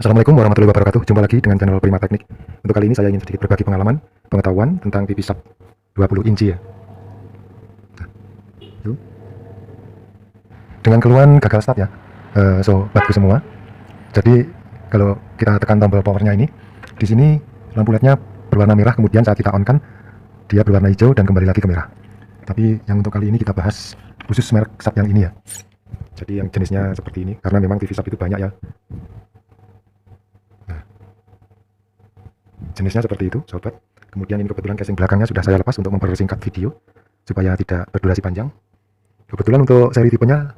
Assalamualaikum warahmatullahi wabarakatuh. Jumpa lagi dengan channel Prima Teknik. Untuk kali ini saya ingin sedikit berbagi pengalaman, pengetahuan tentang TV sub 20 inci ya. Nah, itu. Dengan keluhan gagal start ya, sobatku semua. Jadi kalau kita tekan tombol powernya ini, di sini lampu LED-nya berwarna merah, kemudian saat kita on kan dia berwarna hijau dan kembali lagi ke merah. Tapi yang untuk kali ini kita bahas khusus merek sub yang ini ya. Jadi yang jenisnya seperti ini, karena memang TV sub itu banyak ya. Jenisnya seperti itu sobat. Kemudian ini kebetulan casing belakangnya sudah saya lepas untuk mempersingkat video supaya tidak berdurasi panjang. Kebetulan untuk seri tipenya,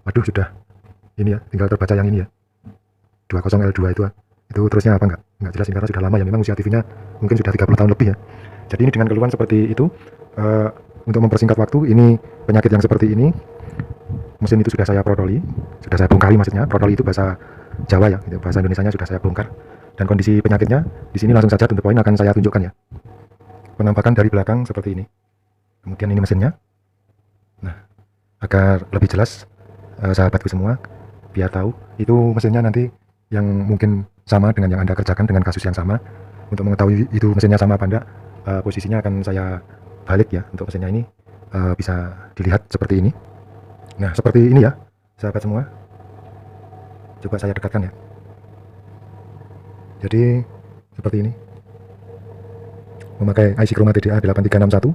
waduh sudah ini ya, tinggal terbaca yang ini ya, 20L2 itu terusnya apa enggak jelas karena sudah lama ya, memang usia TV-nya mungkin sudah 30 tahun lebih ya. Jadi ini dengan keluhan seperti itu, untuk mempersingkat waktu, ini penyakit yang seperti ini, mesin itu sudah saya protoli, sudah saya bongkari maksudnya. Protoli itu bahasa Jawa ya, itu bahasa Indonesianya sudah saya bongkar. Dan kondisi penyakitnya di sini langsung saja to the point akan saya tunjukkan ya. Penampakan dari belakang seperti ini. Kemudian ini mesinnya. Nah, agar lebih jelas sahabatku semua biar tahu itu mesinnya nanti yang mungkin sama dengan yang Anda kerjakan dengan kasus yang sama. Untuk mengetahui itu mesinnya sama apa enggak, posisinya akan saya balik ya. Untuk mesinnya ini bisa dilihat seperti ini. Nah, seperti ini ya sahabat semua. Coba saya dekatkan ya. Jadi seperti ini, memakai IC Chroma TDA 8361.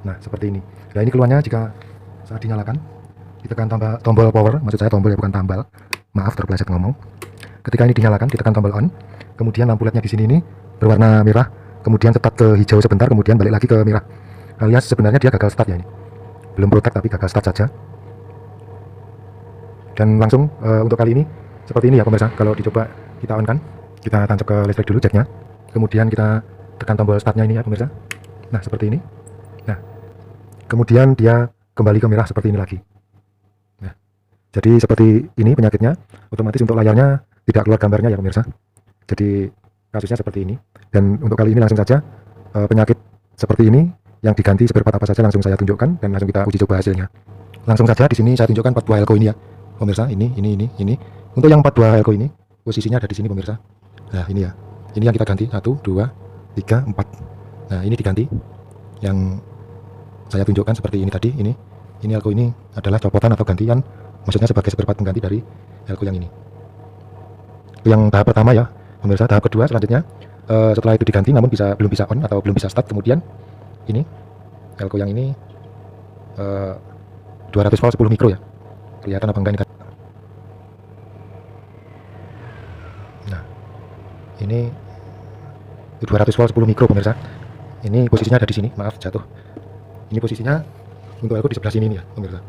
Nah seperti ini. Nah ini keluarnya jika saat dinyalakan, ditekan tombol power, maksud saya tombol ya, bukan tambal, maaf terpeleset ngomong. Ketika ini dinyalakan, ditekan tombol on, kemudian lampu LED-nya di sini ini berwarna merah, kemudian tetap ke hijau sebentar, kemudian balik lagi ke merah. Alias sebenarnya dia gagal start ya ini, belum protect tapi gagal start saja. Dan langsung untuk kali ini seperti ini ya pemirsa. Kalau dicoba kita on kan, kita tancap ke listrik dulu jacknya, kemudian kita tekan tombol startnya ini ya pemirsa. Nah seperti ini. Nah kemudian dia kembali ke merah seperti ini lagi. Nah jadi seperti ini penyakitnya. Otomatis untuk layarnya tidak keluar gambarnya ya pemirsa. Jadi kasusnya seperti ini. Dan untuk kali ini langsung saja penyakit seperti ini yang diganti spare part apa saja langsung saya tunjukkan dan langsung kita uji coba hasilnya. Langsung saja di sini saya tunjukkan 42 elko ini ya pemirsa. Ini. Untuk yang 42 elko ini posisinya ada di sini pemirsa. Nah ini ya, ini yang kita ganti 1, 2, 3, 4. Nah ini diganti. Yang saya tunjukkan seperti ini tadi. Ini elko ini adalah copotan atau gantian, maksudnya sebagai spare part pengganti dari elko yang ini. Yang tahap pertama ya pemirsa. Tahap kedua selanjutnya, setelah itu diganti namun belum bisa on atau belum bisa start, kemudian ini elko yang ini 200 volt 10 mikro ya. Kelihatan apa enggak ini? Nah, ini 200 volt 10 mikro pemirsa. Ini posisinya ada di sini, maaf jatuh. Ini posisinya untuk elko di sebelah sini nih ya pemirsa,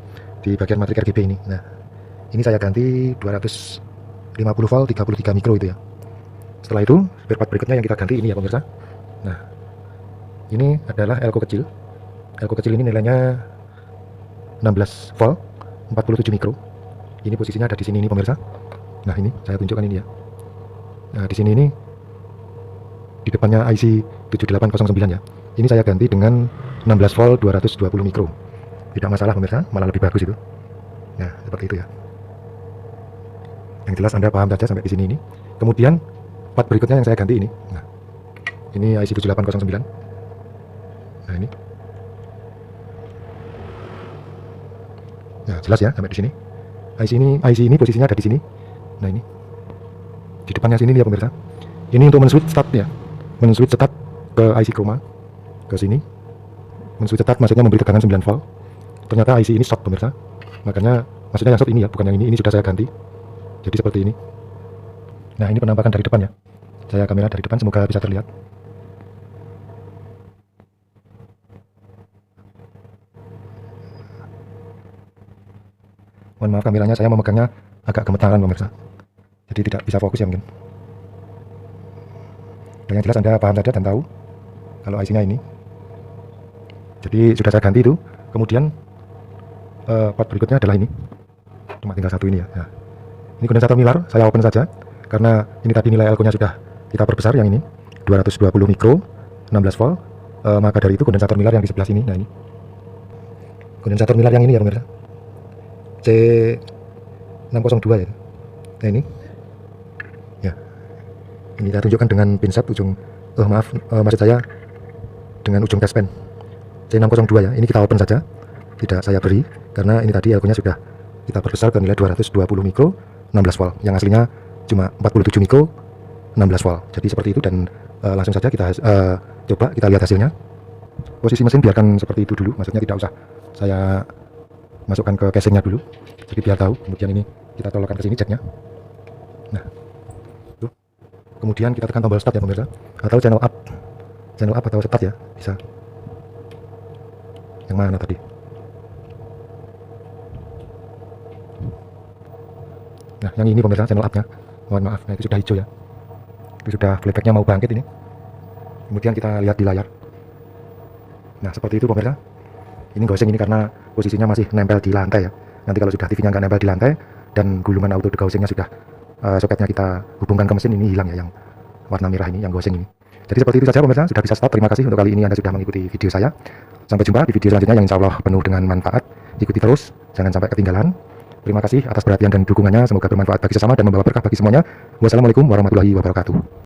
di bagian matrik RGB ini. Nah, ini saya ganti 250 volt 33 mikro itu ya. Setelah itu spare part berikutnya yang kita ganti ini ya pemirsa. Nah, ini adalah elko kecil. Elko kecil ini nilainya 16 volt 47 mikro. Ini posisinya ada di sini ini pemirsa. Nah ini saya tunjukkan ini ya. Nah di sini ini di depannya IC 7809 ya. Ini saya ganti dengan 16 volt 220 mikro. Tidak masalah pemirsa, malah lebih bagus itu. Nah seperti itu ya. Yang jelas Anda paham saja sampai di sini ini. Kemudian part berikutnya yang saya ganti ini. Nah ini IC 7809. Nah ini. Nah jelas ya sampai di sini. IC ini posisinya ada di sini. Nah ini di depannya sini ya pemirsa. Ini untuk men-switch start ya, men-switch start ke IC Chroma ke sini. Men-switch start maksudnya memberi tegangan 9 volt. Ternyata IC ini short pemirsa. Makanya maksudnya yang short ini ya, bukan yang ini. Ini sudah saya ganti. Jadi seperti ini. Nah ini penampakan dari depan ya. Saya kamera dari depan, semoga bisa terlihat. Mohon maaf kameranya, saya memegangnya agak gemetaran pemirsa, jadi tidak bisa fokus ya mungkin. Dan yang jelas Anda paham saja dan tahu kalau IC-nya ini. Jadi sudah saya ganti itu. Kemudian part berikutnya adalah ini. Cuma tinggal satu ini ya. Nah, ini kondensator Miller saya open saja karena ini tadi nilai elko-nya sudah kita perbesar yang ini 220 mikro 16 volt. Maka dari itu kondensator Miller yang di sebelah sini. Nah ini kondensator Miller yang ini ya pemirsa. C602 ya. Nah ini ya, ini saya tunjukkan dengan pinset ujung maksud saya dengan ujung taspen C602 ya. Ini kita open saja, tidak saya beri karena ini tadi elko nya sudah kita perbesar ke nilai 220 mikro 16 volt, yang aslinya cuma 47 mikro 16 volt. Jadi seperti itu, dan langsung saja kita coba kita lihat hasilnya. Posisi mesin biarkan seperti itu dulu, maksudnya tidak usah saya masukkan ke casingnya dulu, jadi biar tahu. Kemudian ini kita tolakkan ke sini jacknya. Nah tuh. Kemudian kita tekan tombol start ya pemirsa, atau channel up atau start ya, bisa. Yang mana tadi? Nah yang ini pemirsa, channel up-nya, mohon maaf, nah itu sudah hijau ya, itu sudah flashback-nya mau bangkit ini. Kemudian kita lihat di layar. Nah seperti itu pemirsa. Ini goseng ini karena posisinya masih nempel di lantai ya. Nanti kalau sudah TV-nya nggak nempel di lantai dan gulungan auto degaussingnya sudah soketnya kita hubungkan ke mesin, ini hilang ya, yang warna merah ini, yang goseng ini. Jadi seperti itu saja pemirsa, sudah bisa stop. Terima kasih untuk kali ini Anda sudah mengikuti video saya. Sampai jumpa di video selanjutnya yang insya Allah penuh dengan manfaat. Ikuti terus, jangan sampai ketinggalan. Terima kasih atas perhatian dan dukungannya, semoga bermanfaat bagi sesama dan membawa berkah bagi semuanya. Wassalamualaikum warahmatullahi wabarakatuh.